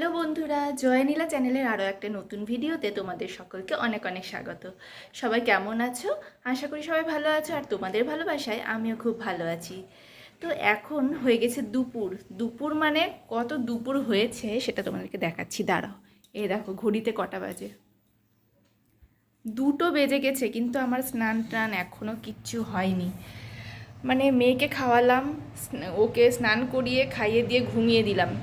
Hello বন্ধুরা, জয়নীলা চ্যানেলের আরও একটা নতুন ভিডিওতে তোমাদের সকলকে অনেক অনেক স্বাগত। সবাই কেমন আছো? আশা করি সবাই ভালো আছো, আর তোমাদের ভালোবাসায় আমিও খুব ভালো আছি। তো এখন হয়ে গেছে দুপুর। দুপুর মানে কত দুপুর হয়েছে সেটা তোমাদেরকে দেখাচ্ছি, দাঁড়াও। এই দেখো ঘড়িতে কটা বাজে, 2টো বেজে গেছে, কিন্তু আমার স্নান টান এখনও কিচ্ছু হয়নি। মানে মেয়েকে খাওয়ালাম, ওকে স্নান করিয়ে খাইয়ে দিয়ে ঘুমিয়ে দিলাম।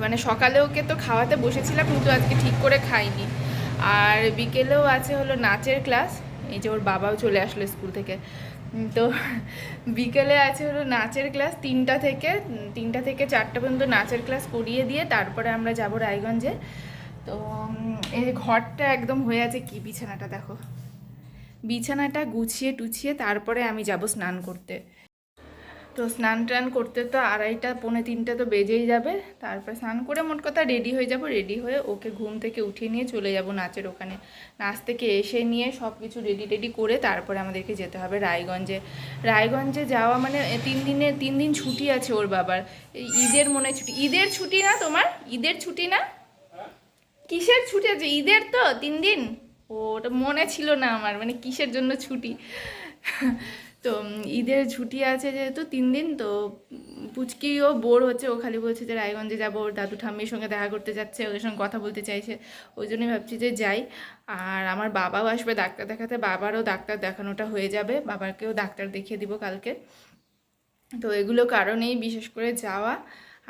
মানে সকালে ওকে তো খাওয়াতে বসেছিলাম, কিন্তু আজকে ঠিক করে খাইনি। আর বিকেলেও আছে হলো নাচের ক্লাস। এই যে ওর বাবাও চলে আসলো স্কুল থেকে। তো বিকেলে আছে হলো নাচের ক্লাস 3টা থেকে 4টা পর্যন্ত নাচের ক্লাস করিয়ে দিয়ে তারপরে আমরা যাব রায়গঞ্জে। তো এই ঘরটা একদম হয়ে আছে, কি বিছানাটা দেখো, বিছানাটা গুছিয়ে টুছিয়ে তারপরে আমি যাব স্নান করতে। তো স্নান টান করতে তো 2:30 পৌনে 3টে তো বেজেই যাবে। তারপরে স্নান করে মোট কথা রেডি হয়ে যাব, রেডি হয়ে ওকে ঘুম থেকে উঠিয়ে নিয়ে চলে যাব নাচের ওখানে। নাচ থেকে এসে নিয়ে সব কিছু রেডি করে তারপরে আমাদেরকে যেতে হবে রায়গঞ্জে। রায়গঞ্জে যাওয়া মানে 3 দিন ছুটি আছে ওর বাবার। ঈদের মনে হয় ছুটি, ঈদের ছুটি না তোমার? ঈদের ছুটি না? কিসের ছুটি আছে? ঈদের তো 3 দিন। ওটা মনে ছিল না আমার, মানে কিসের জন্য ছুটি। তো ঈদের ছুটি আছে যেহেতু 3 দিন, তো পুচকিও বোর হচ্ছে, ও খালি বলছে যে রায়গঞ্জে যাবো, ওর দাদু ঠাম্মির সঙ্গে দেখা করতে যাচ্ছে, ওদের সঙ্গে কথা বলতে চাইছে। ওই জন্যই ভাবছি যে যাই। আর আমার বাবাও আসবে ডাক্তার দেখাতে, বাবারও ডাক্তার দেখানোটা হয়ে যাবে, বাবাকেও ডাক্তার দেখিয়ে দিব কালকে। তো এগুলো কারণেই বিশেষ করে যাওয়া,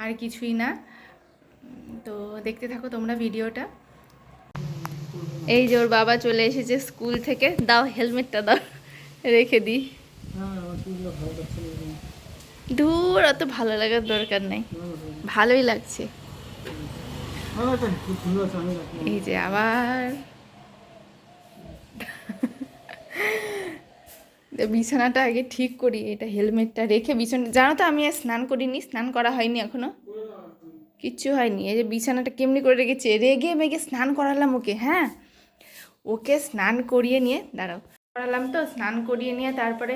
আর কিছুই না। তো দেখতে থাকো তোমরা ভিডিওটা। এই যে ওর বাবা চলে এসেছে স্কুল থেকে, দাও হেলমেটটা দাও, রেখে দিই। দূর, অত ভালো লাগার দরকার নেই, ভালোই লাগছে। এই যে আবার বিছানাটা আগে ঠিক করি, এটা হেলমেটটা রেখে বিছানা, জানো তো আমি আর স্নান করিনি, স্নান করা হয়নি এখনো, কিচ্ছু হয়নি। এই যে বিছানাটা কেমনি করে রেখেছে, রেগে মেগে স্নান করালাম ওকে। হ্যাঁ, ওকে স্নান করিয়ে নিয়ে, দাঁড়াও, করালাম তো স্নান করিয়ে নিয়ে তারপরে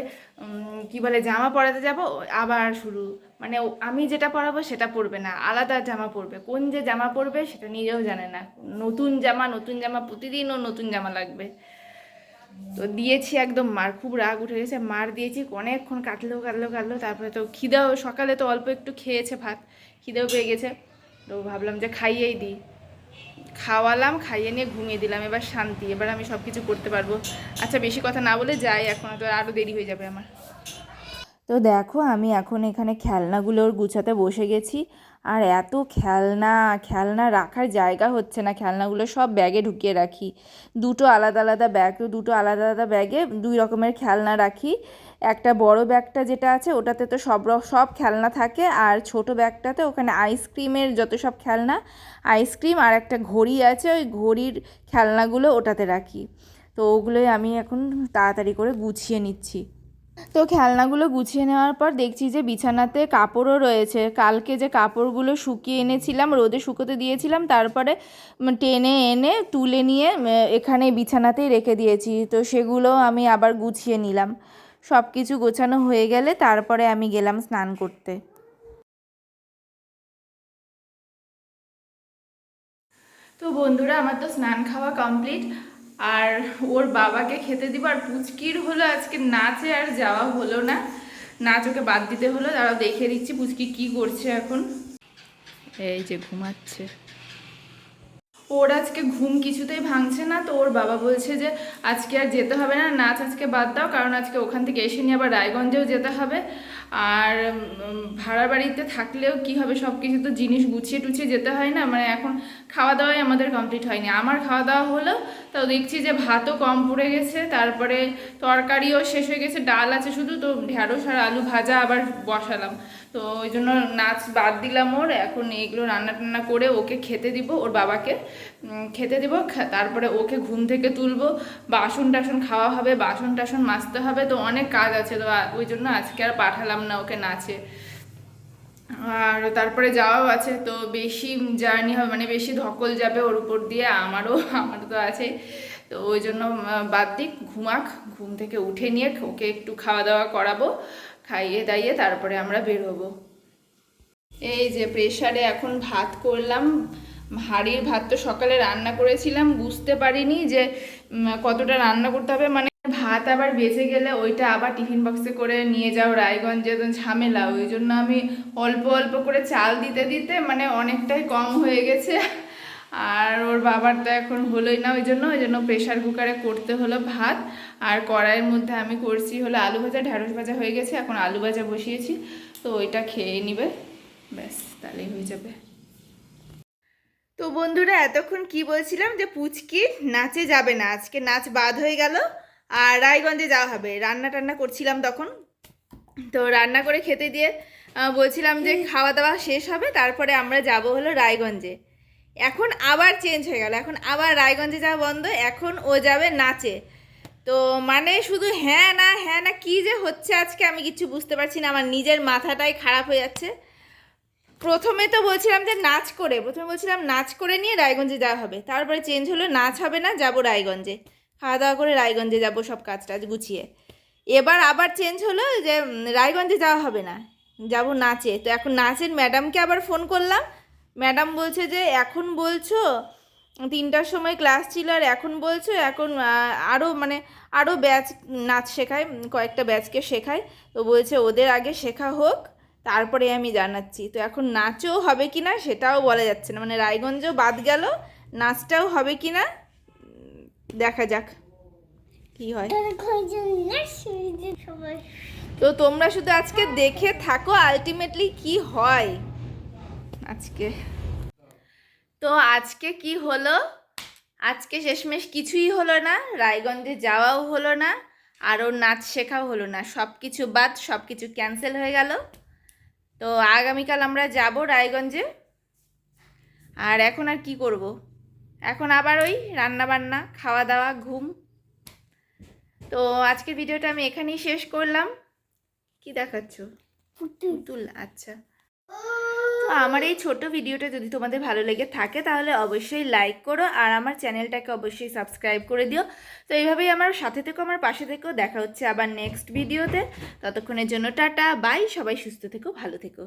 কি বলে জামা পরাতে যাব। আবার শুরু, মানে আমি যেটা পরাবো সেটা পরবে না, আলাদা জামা পরবে। কোন যে জামা পরবে সেটা নিজেও জানে না। নতুন জামা প্রতিদিন ও নতুন জামা লাগবে। তো দিয়েছি একদম মার, খুব রাগ উঠে গেছে, মার দিয়েছি অনেকক্ষণ, কাটলো। তারপরে তো খিদেও, সকালে তো অল্প একটু খেয়েছে ভাত, খিদেও পেয়ে গেছে। তো ভাবলাম যে খাইয়েই দিই, খাওয়ালাম, খাইয়ে নিয়ে ঘুমিয়ে দিলাম। এবার শান্তি, এবার আমি সব কিছু করতে পারবো। আচ্ছা বেশি কথা না বলে যাই, এখন তো আরও দেরি হয়ে যাবে আমার। তো দেখো আমি এখন এখানে খেলনাগুলোর গুছাতে বসে গেছি। আর এত খেলনা, খেলনা রাখার জায়গা হচ্ছে না, খেলনাগুলো সব ব্যাগে ঢুকিয়ে রাখি। দুটো আলাদা আলাদা ব্যাগ, তো দুটো আলাদা আলাদা ব্যাগে 2 রকমের খেলনা রাখি। একটা বড় ব্যাগটা যেটা আছে ওটাতে তো সব খেলনা থাকে, আর ছোট ব্যাগটাতে ওখানে আইসক্রিমের যত সব খেলনা, আইসক্রিম আর একটা ঘড়ি আছে, ওই ঘড়ির খেলনাগুলো ওটাতে রাখি। তো ওগুলোই আমি এখন তাড়াতাড়ি করে গুছিয়ে নিচ্ছি। তো খেলনাগুলো গুছিয়ে নেওয়ার পর দেখছি যে বিছানাতে কাপড়ও রয়েছে। কালকে যে কাপড়গুলো শুকিয়ে এনেছিলাম, রোদে শুকোতে দিয়েছিলাম, তারপরে টেনে এনে তুলে নিয়ে এখানে বিছানাতেই রেখে দিয়েছি। তো সেগুলো আমি আবার গুছিয়ে নিলাম। সব কিছু গোছানো হয়ে গেলে তারপরে আমি গেলাম স্নান করতে। তো বন্ধুরা, আমার তো স্নান খাওয়া কমপ্লিট, আর ওর বাবাকে খেতে দিব। আর পুচকির হলো আজকে নাচে আর যাওয়া হলো না, নাচ ওকে বাদ দিতে হলো। তারাও দেখে দিচ্ছি পুচকি কি করছে এখন। এই যে ঘুমাচ্ছে, ওর আজকে ঘুম কিছুতেই ভাঙছে না। তো ওর বাবা বলছে যে আজকে আর যেতে হবে না, নাচ আজকে বাদ দাও, কারণ আজকে ওখান থেকে এসে নিয়ে আবার রায়গঞ্জেও যেতে হবে। আর ভাড়া বাড়িতে থাকলেও কি হবে, সব কিছু তো জিনিস গুছিয়ে টুছিয়ে যেতে হয় না। মানে এখন খাওয়া দাওয়াই আমাদের কমপ্লিট হয়নি। আমার খাওয়া দাওয়া হলো, তাও দেখছি যে ভাতও কম পড়ে গেছে, তারপরে তরকারিও শেষ হয়ে গেছে, ডাল আছে শুধু। তো ঢ্যাঁড়স আর আলু ভাজা আবার বসালাম। তো ওই জন্য নাচ বাদ দিলাম ওর। এখন এইগুলো রান্না টান্না করে ওকে খেতে দিব, ওর বাবাকে খেতে দিব, তারপরে ওকে ঘুম থেকে তুলবো, বাসন টাসন খাওয়া হবে, বাসন টাসন মাজতে হবে। তো অনেক কাজ আছে, তো ওই জন্য আজকে আর পাঠালাম না ওকে নাচে। আর তারপরে যাওয়াও আছে, তো বেশি জার্নি হবে, মানে বেশি ধকল যাবে ওর উপর দিয়ে, আমারও তো আছে। তো ওই জন্য বাদ দিক, ঘুমাক, ঘুম থেকে উঠে নিয়ে ওকে একটু খাওয়া দাওয়া করাবো, খাইয়ে দাইয়ে তারপরে আমরা বের হবো। এই যে প্রেসারে এখন ভাত করলাম, হাঁড়ির ভাত তো সকালে রান্না করেছিলাম, বুঝতে পারিনি যে কতটা রান্না করতে হবে, মানে ভাত আবার বেঁচে গেলে ওইটা আবার টিফিন বক্সে করে নিয়ে যাও রায়গঞ্জে, তো ঝামেলা। ওই জন্য আমি অল্প অল্প করে চাল দিতে দিতে মানে অনেকটাই কম হয়ে গেছে। আর ওর বাবার তো এখন হলোই না, ওই জন্য প্রেশার কুকারে করতে হলো ভাত। আর কড়াইয়ের মধ্যে আমি করছি হলো আলু ভাজা, ঢ্যাঁড়স ভাজা হয়ে গেছে, এখন আলু ভাজা বসিয়েছি, তো ওইটা খেয়ে নিবে, ব্যাস তাহলেই হয়ে যাবে। তো বন্ধুরা এতক্ষণ কি বলছিলাম যে পুচকি নাচে যাবে না, আজকে নাচ বাদ হয়ে গেল আর রায়গঞ্জে যাওয়া হবে। রান্না টান্না করছিলাম তখন, তো রান্না করে খেতে দিয়ে বলছিলাম যে খাওয়া দাওয়া শেষ হবে তারপরে আমরা যাব হলো রায়গঞ্জে। এখন আবার চেঞ্জ হয়ে গেল, এখন আবার রায়গঞ্জে যাওয়া বন্ধ, এখন ও যাবে নাচে। তো মানে শুধু হ্যাঁ না কি যে হচ্ছে আজকে আমি কিছু বুঝতে পারছি না, আমার নিজের মাথাটাই খারাপ হয়ে যাচ্ছে। প্রথমে বলছিলাম নাচ করে নিয়ে রায়গঞ্জে যাওয়া হবে, তারপরে চেঞ্জ হলো নাচ হবে না, যাব রায়গঞ্জে, খাওয়া দাওয়া করে রায়গঞ্জে যাব সব কাজ টাজ গুছিয়ে। এবার আবার চেঞ্জ হলো যে রায়গঞ্জে যাওয়া হবে না, যাব নাচে। তো এখন নাচের ম্যাডামকে আবার ফোন করলাম, ম্যাডাম বলছে যে এখন বলছো 3টার সময় ক্লাস ছিল আর এখন বলছো, এখন আরও ব্যাচ নাচ শেখায়, কয়েকটা ব্যাচকে শেখায়, তো বলছে ওদের আগে শেখা হোক তারপরে আমি জানাচ্ছি। তো এখন নাচও হবে কি না সেটাও বলা যাচ্ছে না, মানে রায়গঞ্জও বাদ গেল, নাচটাও হবে কি না দেখা যাক কি হয়। তো তোমরা শুধু আজকে দেখে থাকো আলটিমেটলি কি হয় আজকে। তো আজকে কি হলো, আজকে শেষমেশ কিছুই হলো না, রায়গঞ্জে যাওয়াও হলো না আর ওর নাচ শেখাও হলো না, সব কিছু বাদ, সব কিছু ক্যান্সেল হয়ে গেল। তো আগামীকাল আমরা যাব রায়গঞ্জে। আর এখন আর কি করব, এখন আবার ওই রান্না বান্না, খাওয়া দাওয়া, ঘুম। তো আজকের ভিডিওটা আমি এখানেই শেষ করলাম। কি দেখাচ্ছ? পুতুল, আচ্ছা। তো আমার এই ছোট ভিডিওটা যদি তোমাদের ভালো লেগে থাকে তাহলে অবশ্যই লাইক করো আর আমার চ্যানেলটাকে অবশ্যই সাবস্ক্রাইব করে দিও। তো এইভাবেই আমার সাথে থেকো, আমার পাশে থেকো, দেখা হচ্ছে আবার নেক্সট ভিডিওতে। ততক্ষণের জন্য টাটা বাই, সবাই সুস্থ থেকো, ভালো থেকো।